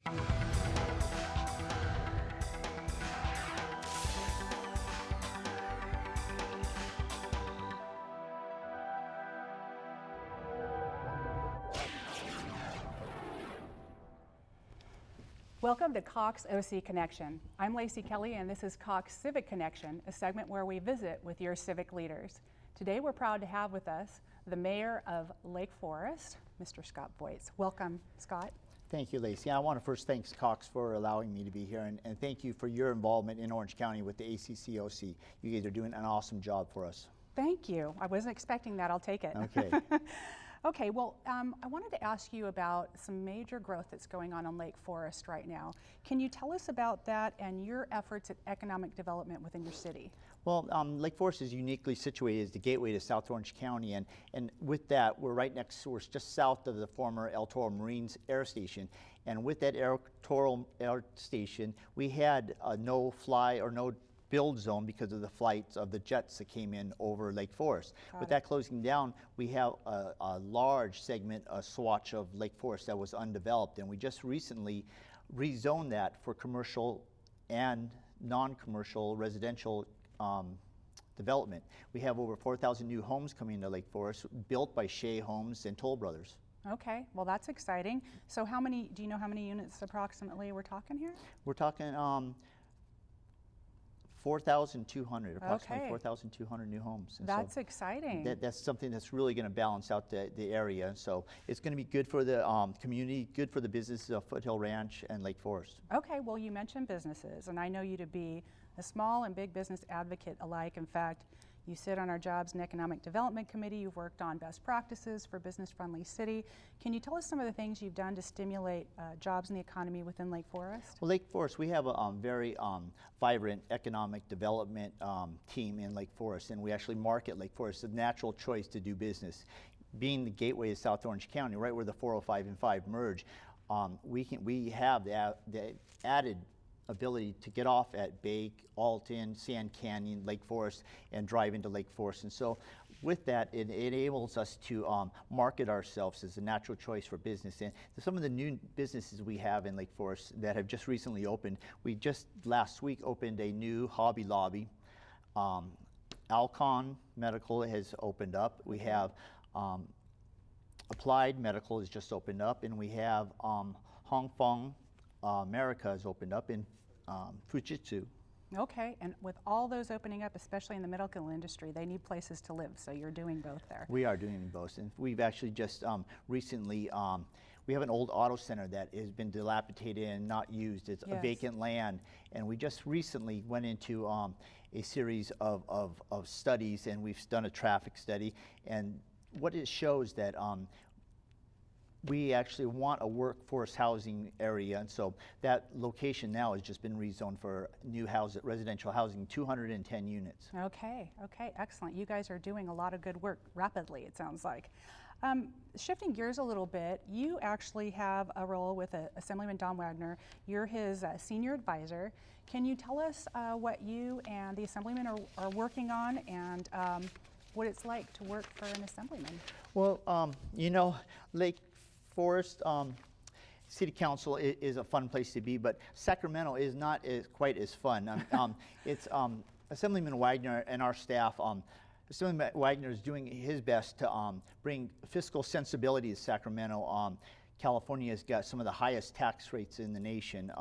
Welcome to Cox OC Connection. I'm Lacy Kelly, and this is Cox Civic Connection, a segment where we visit with your civic leaders. Today we're proud to have with us the Mayor of Lake Forest, Mr. Scott Voigts. Welcome, Scott. Thank you, Lacy. I want to first thank Cox for allowing me to be here, and thank you for your involvement in Orange County with the ACCOC. You guys are doing an awesome job for us. Thank you. I wasn't expecting that. I'll take it. Okay. Okay, well, I wanted to ask you about some major growth that's going on in Lake Forest right now. Can you tell us about that and your efforts at economic development within your city? Well, Lake Forest is uniquely situated as the gateway to South Orange County, and with that, we're we're just south of the former El Toro Marines Air Station. And with that El Toro Air Station, we had a no-fly or no build zone because of the flights of the jets that came in over Lake Forest. With that closing down, we have a large segment, a swatch of Lake Forest that was undeveloped, and we just recently rezoned that for commercial and non-commercial residential development. We have over 4,000 new homes coming into Lake Forest, built by Shea Homes and Toll Brothers. Okay, well that's exciting. So do you know how many units approximately we're talking here? We're talking 4,200, approximately Okay. 4,200 new homes. And That's so exciting. That's something that's really going to balance out the area. So it's going to be good for the community, good for the businesses of Foothill Ranch and Lake Forest. Okay, well you mentioned businesses, and I know you to be a small and big business advocate alike. In fact, you sit on our Jobs and Economic Development Committee. You've worked on best practices for business-friendly city. Can you tell us some of the things you've done to stimulate jobs in the economy within Lake Forest? Well, Lake Forest, we have a very vibrant economic development team in Lake Forest, and we actually market Lake Forest as a natural choice to do business. Being the gateway to South Orange County, right where the 405 and 5 merge, we have the added ability to get off at Bake, Alton, Sand Canyon, Lake Forest, and drive into Lake Forest. And so with that, it enables us to market ourselves as a natural choice for business. And some of the new businesses we have in Lake Forest that have just recently opened, we just last week opened a new Hobby Lobby. Alcon Medical has opened up. We have Applied Medical has just opened up, and we have Hong Fong America has opened up in Fujitsu. Okay, and with all those opening up, especially in the medical industry, they need places to live, so you're doing both there. We are doing both, and we've actually just recently, we have an old auto center that has been dilapidated and not used. It's a vacant land, and we just recently went into a series of studies, and we've done a traffic study, and what it shows that we actually want a workforce housing area, and so that location now has just been rezoned for new residential housing, 210 units. Okay, excellent. You guys are doing a lot of good work rapidly, it sounds like. Shifting gears a little bit, you actually have a role with Assemblyman Don Wagner. You're his senior advisor. Can you tell us what you and the Assemblyman are working on, and what it's like to work for an Assemblyman? Well, you know, Lake Forest City Council is a fun place to be, but Sacramento is not quite as fun. It's Assemblyman Wagner and our staff. Assemblyman Wagner is doing his best to bring fiscal sensibility to Sacramento. California has got some of the highest tax rates in the nation,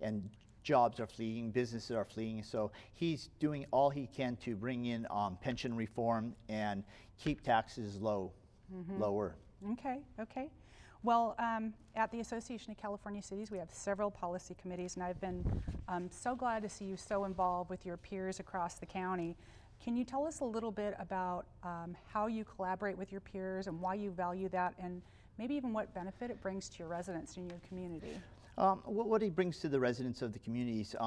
and jobs are fleeing, businesses are fleeing, so he's doing all he can to bring in pension reform and keep taxes lower. Okay. Well, at the Association of California Cities, we have several policy committees, and I've been so glad to see you so involved with your peers across the county. Can you tell us a little bit about how you collaborate with your peers and why you value that, and maybe even what benefit it brings to your residents in your community? What it brings to the residents of the communities,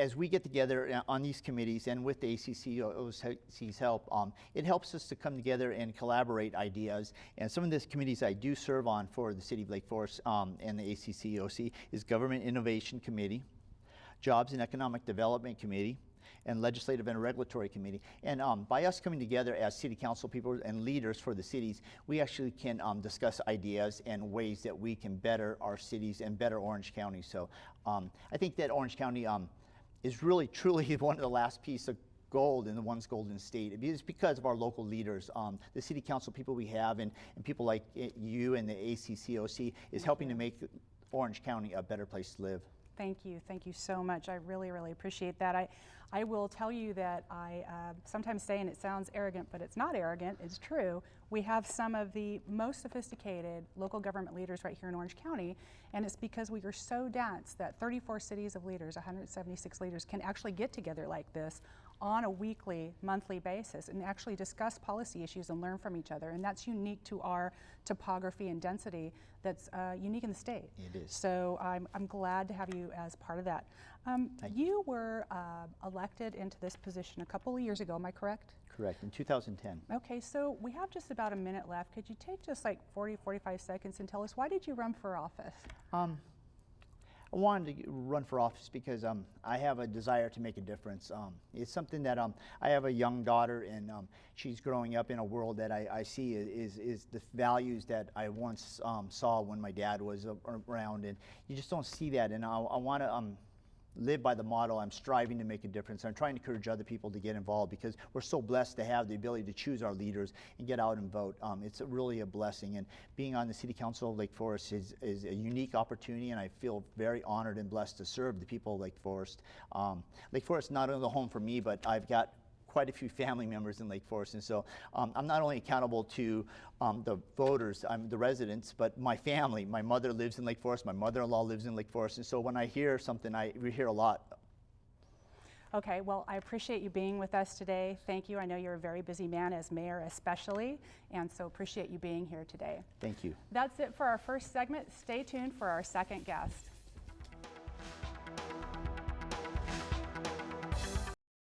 as we get together on these committees and with the ACCOC's help, it helps us to come together and collaborate ideas. And some of these committees I do serve on for the City of Lake Forest and the ACCOC is Government Innovation Committee, Jobs and Economic Development Committee, and Legislative and Regulatory Committee. And by us coming together as city council people and leaders for the cities, we actually can discuss ideas and ways that we can better our cities and better Orange County. So I think that Orange County is really, truly one of the last piece of gold in the once golden state. It's because of our local leaders, the city council people we have, and people like you and the ACCOC is helping to make Orange County a better place to live. Thank you so much. I really, really appreciate that. I will tell you that I sometimes say, and it sounds arrogant, but it's not arrogant, it's true, we have some of the most sophisticated local government leaders right here in Orange County, and it's because we are so dense that 34 cities of leaders, 176 leaders, can actually get together like this on a weekly, monthly basis and actually discuss policy issues and learn from each other. And that's unique to our topography and density that's unique in the state. It is. So I'm glad to have you as part of that. You were elected into this position a couple of years ago, am I correct? Correct, in 2010. Okay, so we have just about a minute left. Could you take just like 40-45 seconds and tell us, why did you run for office? I wanted to run for office because I have a desire to make a difference. It's something that I have a young daughter, and she's growing up in a world that I see is the values that I once saw when my dad was around, and you just don't see that. And I want to live by the model. I'm striving to make a difference. I'm trying to encourage other people to get involved because we're so blessed to have the ability to choose our leaders and get out and vote. It's really a blessing, and being on the City Council of Lake Forest is a unique opportunity, and I feel very honored and blessed to serve the people of Lake Forest. Lake Forest is not only the home for me, but I've got quite a few family members in Lake Forest, and so I'm not only accountable to the voters, the residents, but my family. My mother lives in Lake Forest, my mother-in-law lives in Lake Forest, and so when I hear something, we hear a lot. Okay, well, I appreciate you being with us today. Thank you. I know you're a very busy man as mayor especially, and so appreciate you being here today. Thank you. That's it for our first segment. Stay tuned for our second guest.